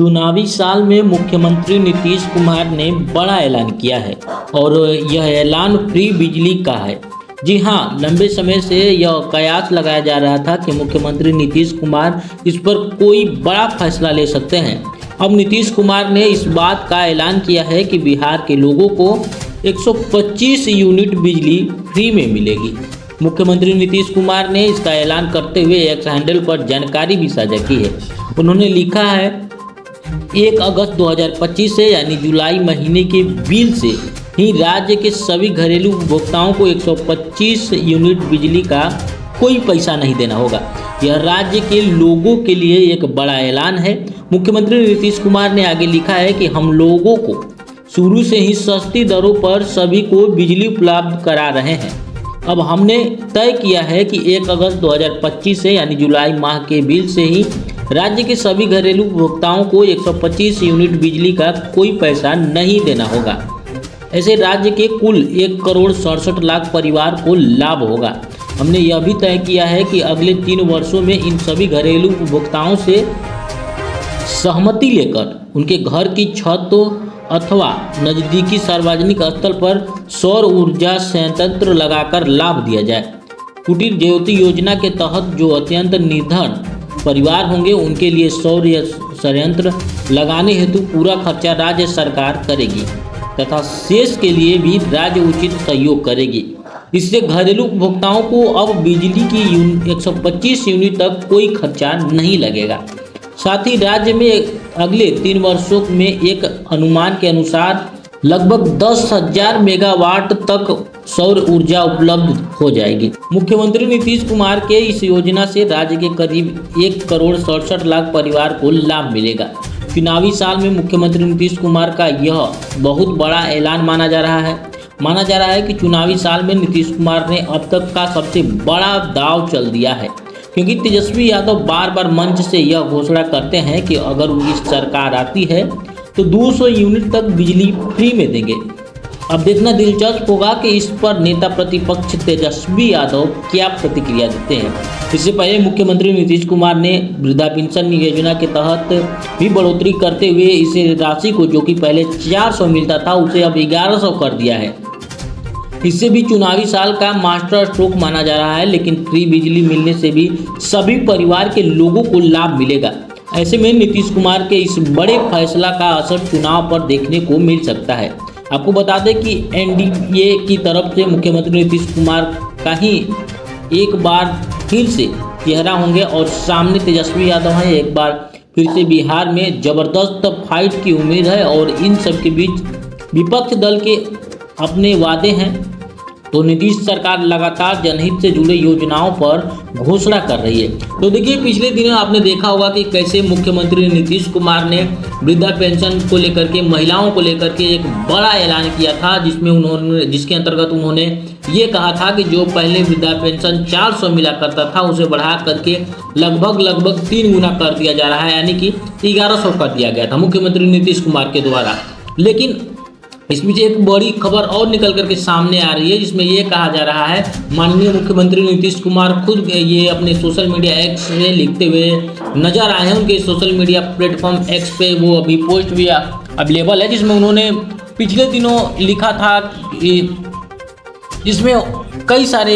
चुनावी साल में मुख्यमंत्री नीतीश कुमार ने बड़ा ऐलान किया है और यह ऐलान फ्री बिजली का है। जी हाँ, लंबे समय से यह कयास लगाया जा रहा था कि मुख्यमंत्री नीतीश कुमार इस पर कोई बड़ा फैसला ले सकते हैं। अब नीतीश कुमार ने इस बात का ऐलान किया है कि बिहार के लोगों को 125 यूनिट बिजली फ्री में मिलेगी। मुख्यमंत्री नीतीश कुमार ने इसका ऐलान करते हुए एक्स हैंडल पर जानकारी भी साझा की है। उन्होंने लिखा है, 1 अगस्त 2025 से यानी जुलाई महीने के बिल से ही राज्य के सभी घरेलू उपभोक्ताओं को 125 यूनिट बिजली का कोई पैसा नहीं देना होगा। यह राज्य के लोगों के लिए एक बड़ा ऐलान है। मुख्यमंत्री नीतीश कुमार ने आगे लिखा है कि हम लोगों को शुरू से ही सस्ती दरों पर सभी को बिजली उपलब्ध करा रहे हैं। अब हमने तय किया है कि 1 अगस्त 2025 से यानी जुलाई माह के बिल से ही राज्य के सभी घरेलू उपभोक्ताओं को 125 यूनिट बिजली का कोई पैसा नहीं देना होगा। ऐसे राज्य के कुल 1,67,00,000 परिवार को लाभ होगा। हमने यह भी तय किया है कि अगले 3 वर्षों में इन सभी घरेलू उपभोक्ताओं से सहमति लेकर उनके घर की छत अथवा नज़दीकी सार्वजनिक स्थल पर सौर ऊर्जा संयंत्र लगाकर लाभ दिया जाए। कुटीर ज्योति योजना के तहत जो अत्यंत निर्धन परिवार होंगे उनके लिए सौर संयंत्र लगाने हेतु पूरा खर्चा राज्य सरकार करेगी तथा शेष के लिए भी राज्य उचित सहयोग करेगी। इससे घरेलू उपभोक्ताओं को अब बिजली की 125 यूनिट तक कोई खर्चा नहीं लगेगा। साथ ही राज्य में अगले 3 वर्षों में एक अनुमान के अनुसार लगभग 10,000 मेगावाट तक सौर ऊर्जा उपलब्ध हो जाएगी। मुख्यमंत्री नीतीश कुमार के इस योजना से राज्य के करीब 1,67,00,000 परिवार को लाभ मिलेगा। चुनावी साल में मुख्यमंत्री नीतीश कुमार का यह बहुत बड़ा ऐलान माना जा रहा है। माना जा रहा है कि चुनावी साल में नीतीश कुमार ने अब तक का सबसे बड़ा दांव चल दिया है, क्योंकि तेजस्वी यादव बार बार मंच से यह घोषणा करते हैं कि अगर उनकी सरकार आती है तो 200 यूनिट तक बिजली फ्री में देंगे। अब देखना दिलचस्प होगा कि इस पर नेता प्रतिपक्ष तेजस्वी यादव क्या प्रतिक्रिया देते हैं। इससे पहले मुख्यमंत्री नीतीश कुमार ने वृद्धा पेंशन योजना के तहत भी बढ़ोतरी करते हुए इस राशि को, जो कि पहले 400 मिलता था, उसे अब 1100 कर दिया है। इससे भी चुनावी साल का मास्टर स्ट्रोक माना जा रहा है, लेकिन फ्री बिजली मिलने से भी सभी परिवार के लोगों को लाभ मिलेगा। ऐसे में नीतीश कुमार के इस बड़े फैसला का असर चुनाव पर देखने को मिल सकता है। आपको बता दें कि एनडीए की तरफ से मुख्यमंत्री नीतीश कुमार का ही एक बार फिर से चेहरा होंगे और सामने तेजस्वी यादव हैं। एक बार फिर से बिहार में जबरदस्त फाइट की उम्मीद है और इन सब के बीच विपक्ष दल के अपने वादे हैं। तो नीतीश सरकार लगातार जनहित से जुड़े योजनाओं पर घोषणा कर रही है। तो देखिए, पिछले दिनों आपने देखा होगा कि कैसे मुख्यमंत्री नीतीश कुमार ने वृद्धा पेंशन को लेकर के, महिलाओं को लेकर के एक बड़ा ऐलान किया था, जिसके अंतर्गत उन्होंने ये कहा था कि जो पहले वृद्धा पेंशन 400 मिला करता था उसे बढ़ा करके लगभग 3 गुना कर दिया जा रहा है, यानी कि 1100 कर दिया गया था मुख्यमंत्री नीतीश कुमार के द्वारा। लेकिन इस बीच एक बड़ी खबर और निकल करके सामने आ रही है, जिसमें ये कहा जा रहा है, माननीय मुख्यमंत्री नीतीश कुमार खुद ये अपने सोशल मीडिया एक्स पे लिखते हुए नजर आए हैं। उनके सोशल मीडिया प्लेटफॉर्म एक्स पे वो अभी पोस्ट भी अवेलेबल है, जिसमें उन्होंने पिछले दिनों लिखा था, जिसमें कई सारे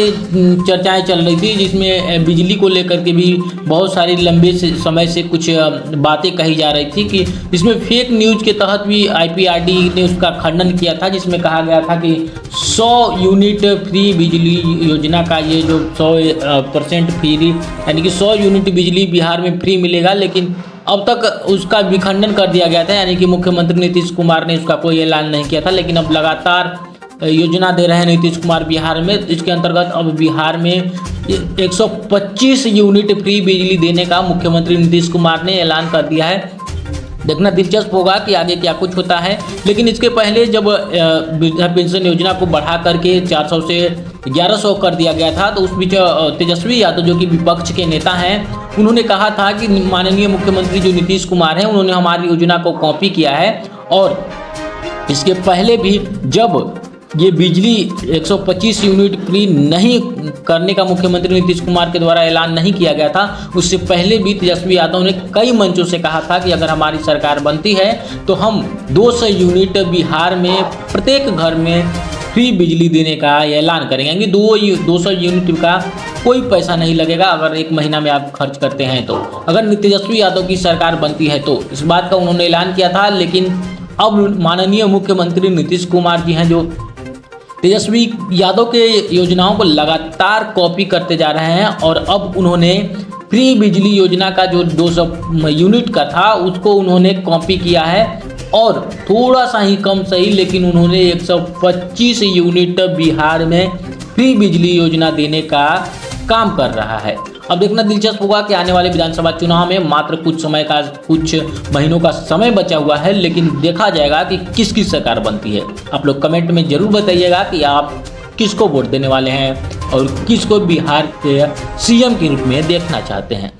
चर्चाएं चल रही थी, जिसमें बिजली को लेकर के भी बहुत सारी लंबे समय से कुछ बातें कही जा रही थी, कि जिसमें फेक न्यूज़ के तहत भी आईपीआरडी ने उसका खंडन किया था, जिसमें कहा गया था कि 100 यूनिट फ्री बिजली योजना का ये जो 100% फ्री, यानी कि 100 यूनिट बिजली बिहार में फ्री मिलेगा। लेकिन अब तक उसका भी खंडन कर दिया गया था, यानी कि मुख्यमंत्री नीतीश कुमार ने उसका कोई ऐलान नहीं किया था। लेकिन अब लगातार योजना दे रहे हैं नीतीश कुमार बिहार में। इसके अंतर्गत अब बिहार में 125 यूनिट फ्री बिजली देने का मुख्यमंत्री नीतीश कुमार ने ऐलान कर दिया है। देखना दिलचस्प होगा कि आगे क्या कुछ होता है। लेकिन इसके पहले जब वृद्धा पेंशन योजना को बढ़ा करके 400 से 1100 कर दिया गया था, तो उस बीच तेजस्वी यादव, जो कि विपक्ष के नेता हैं, उन्होंने कहा था कि माननीय मुख्यमंत्री जो नीतीश कुमार हैं, उन्होंने हमारी योजना को कॉपी किया है। और इसके पहले भी जब ये बिजली 125 यूनिट फ्री नहीं करने का मुख्यमंत्री नीतीश कुमार के द्वारा ऐलान नहीं किया गया था, उससे पहले भी तेजस्वी यादव ने कई मंचों से कहा था कि अगर हमारी सरकार बनती है तो हम 200 यूनिट बिहार में प्रत्येक घर में फ्री बिजली देने का ऐलान करेंगे। 200 यूनिट का कोई पैसा नहीं लगेगा अगर एक महीना में आप खर्च करते हैं तो, अगर तेजस्वी यादव की सरकार बनती है तो। इस बात का उन्होंने ऐलान किया था, लेकिन अब माननीय मुख्यमंत्री नीतीश कुमार जी हैं जो तेजस्वी यादव के योजनाओं को लगातार कॉपी करते जा रहे हैं और अब उन्होंने फ्री बिजली योजना का जो 200 यूनिट का था उसको उन्होंने कॉपी किया है और थोड़ा सा ही कम सही, लेकिन उन्होंने 125 यूनिट बिहार में फ्री बिजली योजना देने का काम कर रहा है। अब देखना दिलचस्प होगा कि आने वाले विधानसभा चुनाव में मात्र कुछ महीनों का समय बचा हुआ है, लेकिन देखा जाएगा कि किसकी सरकार बनती है। आप लोग कमेंट में जरूर बताइएगा कि आप किसको वोट देने वाले हैं और किसको बिहार के सीएम के रूप में देखना चाहते हैं।